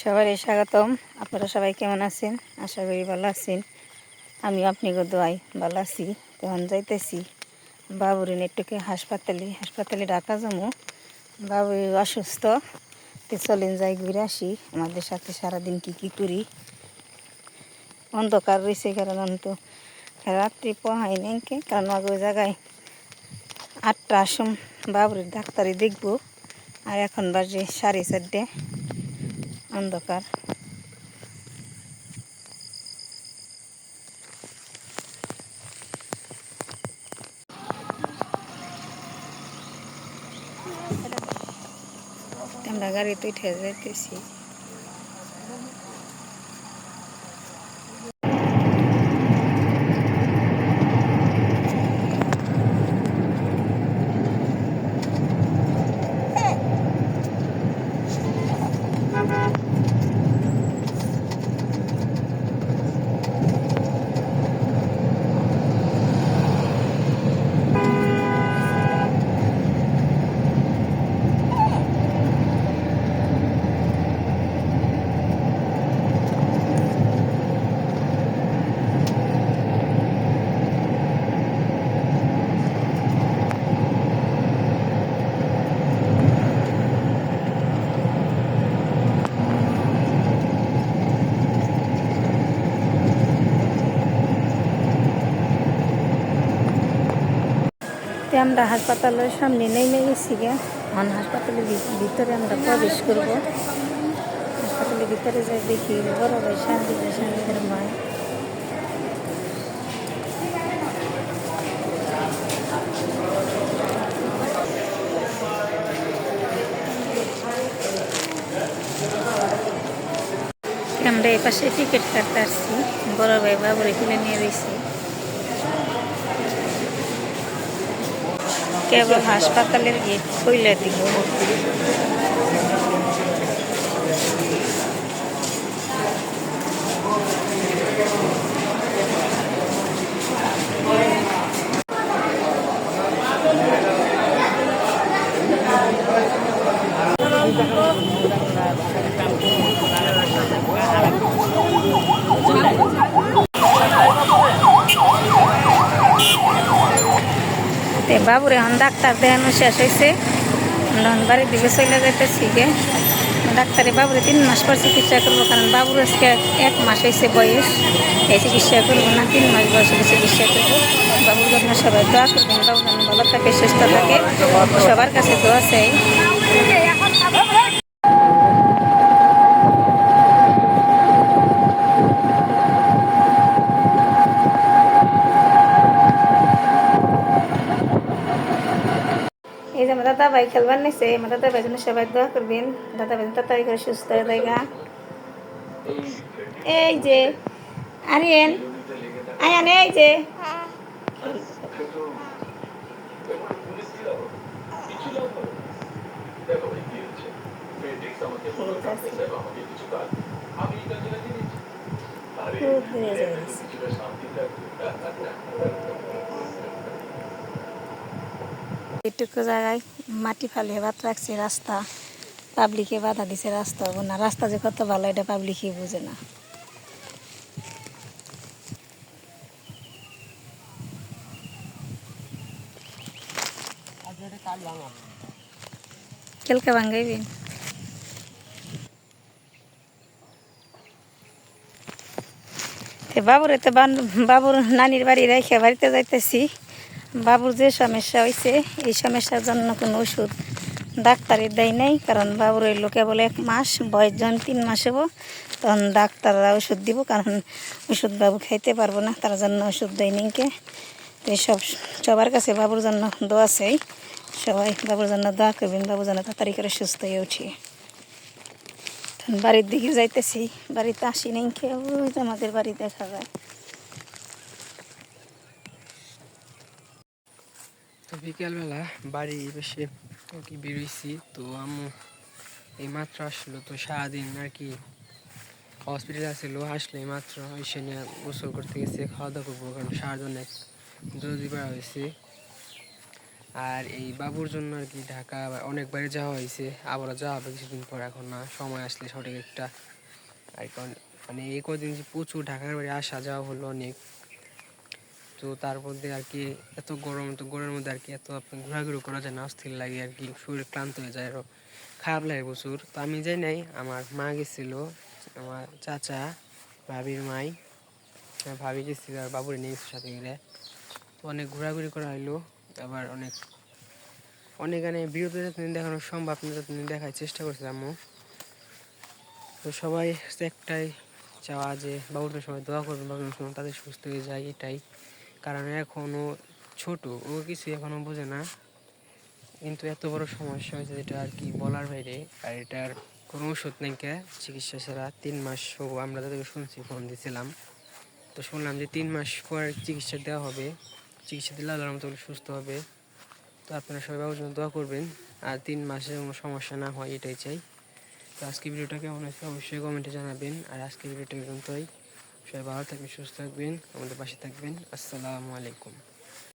সবারই স্বাগতম। আপনারা সবাই কেমন আছেন? আশা করি ভালো আছেন। আমি আপনাকে দোয়াই ভালো আছি। তখন যাইতেছি বাবুরিন একটুকে হাসপাতালে ডাকা যাবো। বাবু অসুস্থ, তো চলেন যাই ঘুরে আসি। আমাদের সাথে সারাদিন কি করি। অন্ধকার রয়েছে কারণ তো রাত্রি পোহাই নেই, কারণ ওই জায়গায় 8টার সময় বাবুরের ডাক্তারি দেখবো। আর এখন বাজে 4:30, অন্ধকার। আমরা গাড়িতে উঠে যাইতেছি। আমরা হাসপাতালের সামনে নেমে গেছি গে। মানে হাসপাতালের ভিতরে আমরা প্রবেশ করবো। হাসপাতালের ভিতরে যাই দেখি বড় ভাই শান্তিদের মায়। আমরা এই পাশে টিকিট কাটতে আসছি। বড় ভাই বাবুরে কিনে নিয়ে রয়েছি। কেবল হাসপাতালের গেট খুলে দিব। বাবুরে এখন ডাক্তার দেখানো শেষ হয়েছে। আমরা বাড়ির দিকে চলে যাইতেছি গে। ডাক্তারে বাবুরে 3 মাস পর চিকিৎসা করবো, কারণ বাবুর আজকে 1 মাস হয়েছে বয়স। এই চিকিৎসা করবো না, 3 মাস বয়সে চিকিৎসা করবো। বাবুর জন্য সবাই দোয়া করবেন, বাবু যেন ভালো থাকে, সুস্থ থাকে। সবার কাছে দোয়া চাই। এই যে আমার দাদা ভাই খেলবার নিছে, আমার দাদা ভাই জন্য সবাই দোয়া করবেন। দাদা ভাই তাড়াতাড়ি করে সুস্থ হয়ে যায়। এই যে আরিয়ান আয়ান, এই যে এইটুকু জায়গায় মাটি ফালিয়ে বাদ রাখছে। রাস্তা পাবলিকে বাধা দিছে, রাস্তা হবো না। রাস্তা যে কত ভালো এটা পাবলিকই বুঝে না। কেলকে ভাঙ্গাইবি বাবুর এতে বাবুর নানির বাড়ি রেখে বাড়িতে যাইতেছি। বাবুর যে সমস্যা হয়েছে, এই সমস্যার জন্য কোনো ওষুধ ডাক্তারে দেয় নাই, কারণ বাবুর ওই লোকে বলে 1 মাস বয়স, যখন 3 মাস হবো তখন ডাক্তাররা ওষুধ দিব, কারণ ওষুধ বাবু খাইতে পারবো না, তার জন্য ওষুধ দেয় নিকে। তো সবার কাছে বাবুর জন্য দোয়া চাই। সবাই বাবুর জন্য দোয়া করবেন, বাবু যেন তাড়াতাড়ি করে সুস্থ হয়ে উঠি। বাড়ির দিকে যাইতেছি, বাড়িতে আসি নাই খেয়ে। ওই যে আমাদের বাড়ি দেখা যায়। তো বিকেলবেলা বাড়ি বসে আর কি বেরোইছি। তো আম্মু এই মাত্র আসলো। তো সারাদিন আর কি হসপিটালে আসলো, আসলে মাত্র এসে নিয়ে গোসল করতে গেছে, খাওয়া দাওয়া করবো, কারণ সারাদিন অনেক জরুরি বেড়া হয়েছে। আর এই বাবুর জন্য আর কি ঢাকা অনেকবারই যাওয়া হয়েছে, আবারও যাওয়া হবে কিছুদিন পর। এখন না, সময় আসলে সঠিক একটা আর কি মানে এই কদিন যে প্রচুর ঢাকার বাড়ি আসা যাওয়া হলো অনেক। তো তার মধ্যে আর কি এত গরম, তো গরমের মধ্যে আর কি এত আপনি ঘোরাঘুরি করা যায় না, অস্থির লাগে আর কি, শরীর ক্লান্ত হয়ে যায়, আরও খারাপ লাগে প্রচুর। তো আমি যাই নাই, আমার মা গেছিল, আমার চাচা, ভাবির মাই, ভাবি গেছিল আর বাবুরে নিয়ে গেছিল সাথে করে। তো অনেক ঘোরাঘুরি করা হইলো, আবার অনেক অনেক গানে বিরত যতদিন দেখানো সম্ভব না ততদিন দেখার চেষ্টা করছিলাম। তো সবাই একটাই চাওয়া যে বাবুটার সবাই দোয়া করবেন, বাবুর সময় তাদের সুস্থ হয়ে যায়, এটাই। কারণ এখনও ছোট, ও কিছু এখনও বোঝে না, কিন্তু এত বড় সমস্যা হয়েছে যেটা আর কি বলার বাইরে। আর এটার কোনো ওষুধ নেই, কে চিকিৎসা ছাড়া 3 মাস আমরা তাদেরকে শুনছি, ফোন দিয়েছিলাম। তো শুনলাম যে 3 মাস পর চিকিৎসা দেওয়া হবে, চিকিৎসা দিলে আল্লাহর মতো সুস্থ হবে। তো আপনারা সবাই বাবুর জন্য দোয়া করবেন, আর 3 মাসে কোনো সমস্যা না হয়, এটাই চাই। তো আজকে ভিডিওটা কেমন হয়েছে অবশ্যই কমেন্টে জানাবেন। আর আজকে ভিডিওটা পর্যন্তই। সবাই ভালো থাকবেন, সুস্থ থাকবেন, আমাদের পাশে থাকবেন। আসসালামু আলাইকুম।